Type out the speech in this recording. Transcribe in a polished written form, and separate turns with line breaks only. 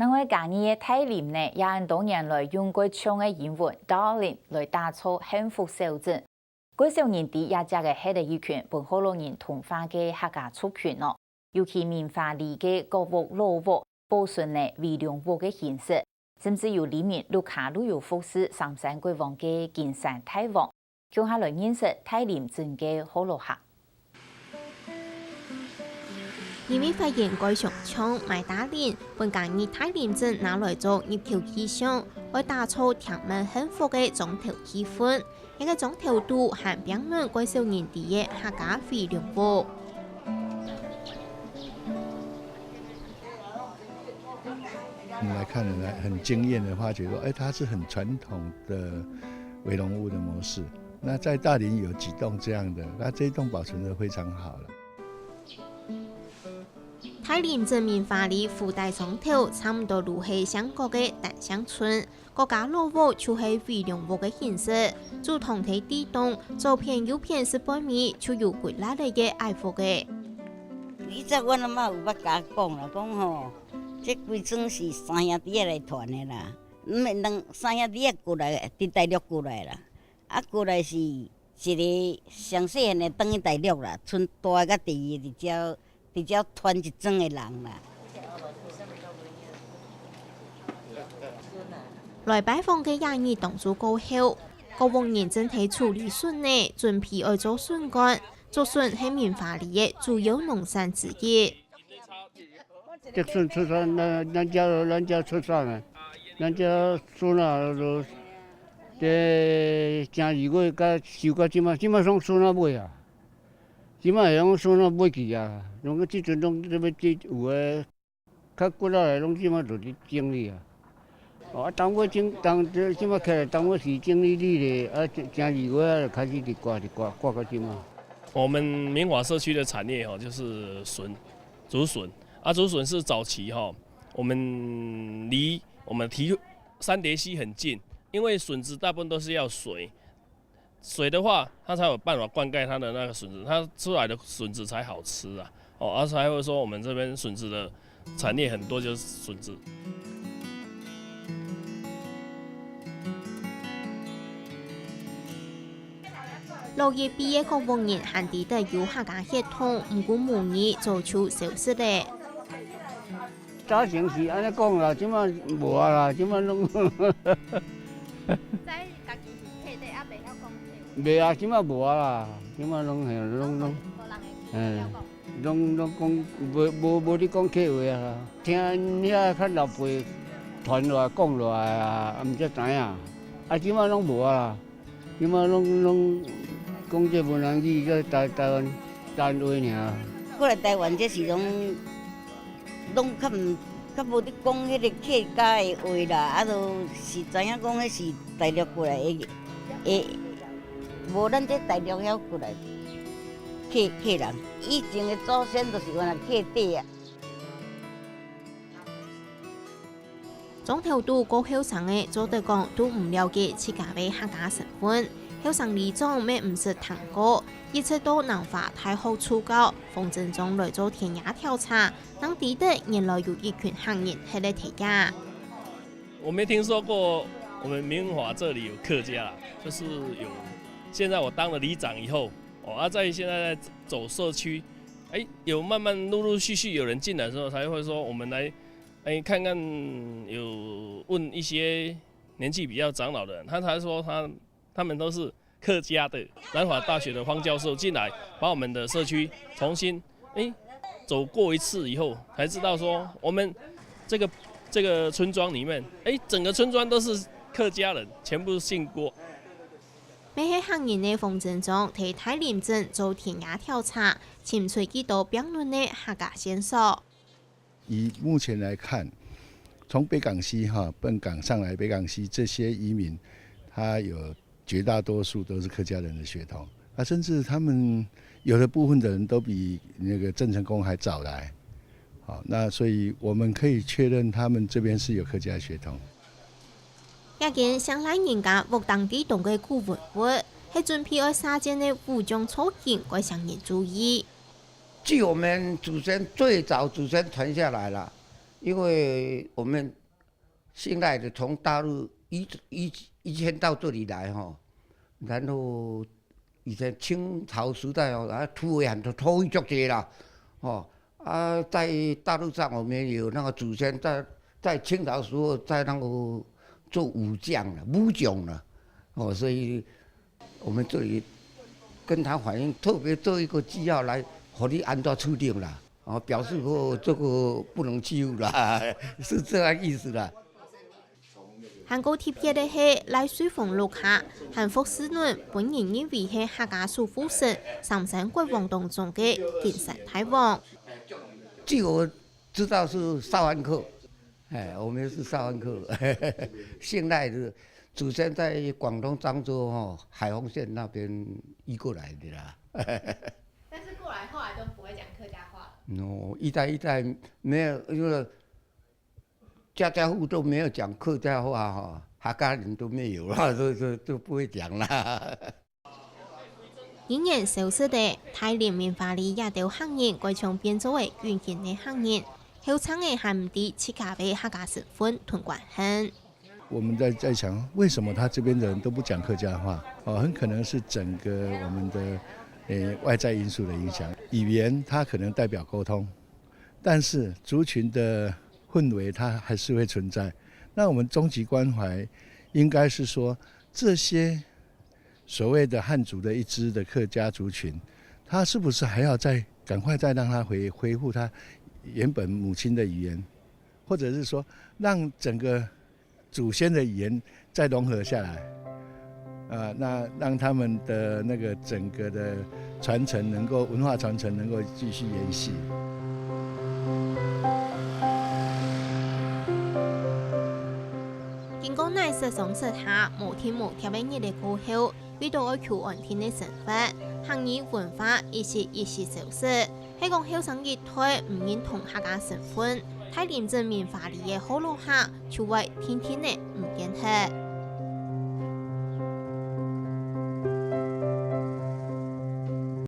另外，今年的泰林呢，也按多年来用过唱的英文 "Darling" 来打造幸福小镇。过少年底也只个黑的一群本好多人同化嘅客家族群咯，尤其文化里嘅歌舞、老舞、保存呢微量舞嘅形式，甚至有里面陆卡旅游服饰上山国王嘅金山泰王，叫下来认识泰林镇嘅好乐客。
因为发现该上唱卖打脸，本港以泰林镇拿来做入球气象，为打造甜美幸福嘅中头气氛。一个中头度含表面该少年底嘅客家飞龙舞。
我们来看人很惊艳的发觉说，它是很传统的围龙舞的模式。那在大林有几栋这样的，那这一栋保存得非常好了。
泰林镇文化里附带上头，差唔多如係香港嘅蛋香村，國家老舞就係飛龍舞嘅形式，做同體地動，左片右片是背面，就有鬼拉嚟嘅愛服嘅。
以前阮阿媽有捌甲講啦，講吼，這規村是三兄弟來傳的啦，唔係三兄弟過來，佇大陸過來啦，啊過來是一個上細漢的轉去大陸啦，村大甲第二直接傳一莊的人啦。
來拜訪嘅廿二當主過後，國王認真睇處理筍呢，準備愛做筍乾，做筍係文化里嘅主要農產之一。
這筍出產，咱家出產啊，咱家筍啊都，正2月甲收到即馬上筍啊買啊。即馬係講筍啊買去啊，攏個即陣攏這邊即有誒，較骨仔來攏即馬就咧整理啊。哦，當我即馬起來，當我是整理你咧，啊，正2月啊開始嚟掛到即馬。
我們明華社區的產業哈，就是筍，竹筍。竹筍是早期哈，我們離我們三疊溪很近，因為筍子大部分都是要水。水的話，它才有辦法灌溉它的那個筍子，它出來的筍子才好吃啊！而且還會說我們這邊筍子的產業很多，就是筍子。
6月畢業嘅國王人限地的有客家血統，唔過無意做出消失咧。
早前是安尼講啦，即馬無啊啦，即馬攏。袂啊，即馬無啊啦，即馬攏講無咧講客話啊，聽遐較老輩傳落來講落來啊，毋才知影。啊，即馬攏無啊啦，即馬攏講這閩南語，這台灣話爾。
過來台灣這時攏較無咧講迄個客家的話啦，啊，就是知影講迄是大陸過來的。無咱這大陸遐過來客人，以前的祖先就是原來客地啊。
中頭度個後生嘅做得講都唔了解自家嘅客家身份，後生里長咩唔識談過，一切都能發太好處教，馮振中來做田野調查，當地的原來有一群漢人喺度提價。
我沒聽說過，我們明華這裡有客家啦，就是有。現在我當了里長以後，在現在走社區，有慢慢陸陸續續有人進來的時候，才會說我們來，看看有問一些年紀比較長老的人，他才說他們都是客家的。南華大學的黃教授進來，把我們的社區重新走過一次以後，才知道說我們這個村莊裡面，整個村莊都是客家人，全部姓郭。
未喺行人嘅馮振中替泰林鎮做田野調查，潛出幾多標論嘅客家線索。
以目前來看，從北港溪笨港上來北港溪這些移民，他有絕大多數都是客家人的血統，甚至他們有的部分的人都比那個鄭成功還早來。那所以我們可以確認他們這邊是有客家血統。
一件上來人家獲當地動嘅古文物，係準備愛沙間嘅武裝措施，該上人注意。
據我們祖先最早祖先傳下來了，
因为我们现在的从大陆以前到这里来哈，然后以前清朝时代哦，土匪很多，土匪足多啦，哦在大陆上我们有那个祖先在清朝时候在那个做武将了，武将了，哦，所以我们这里跟他反映，特别做一个记号来，和你安怎处理啦。表示说这个不能欺负啦，是这样意思啦。
韩国貼嘅的係賴水鳳綠下，韓福斯嫩本人認為係客家蘇富省三省國王當中嘅金山大王。
據我知道是邵安克，我們是邵安克，現在的祖先在廣東漳州海豐縣那邊移過來的啦。
但是過來後來都不會講客家話了。
一代沒有，因為家家戶都沒有講客家話哈，客家人都沒有啦，都不會講啦。
仍然消失的大連文化里也有客人改從變做為原件的客人，後生嘅還唔啲自家嘅客家身份同關係。
我们在想，为什么他这边的人都不讲客家话？很可能是整个我们的外在因素的影响。语言它可能代表沟通，但是族群的氛围它还是会存在。那我们终极关怀应该是说，这些所谓的汉族的一支的客家族群，他是不是还要赶快再让他恢复他原本母亲的语言，或者是说让整个祖先的语言再融合下来，那让他们的那个整个的传承文化传承能够继续延续。
經過內實上實下無天無條的日的過後，遇到愛求安定的生活，行業文化一時消失。香港後生一代唔認同客家身份，太廉政文化里嘅好落下，就為天天的唔見黑。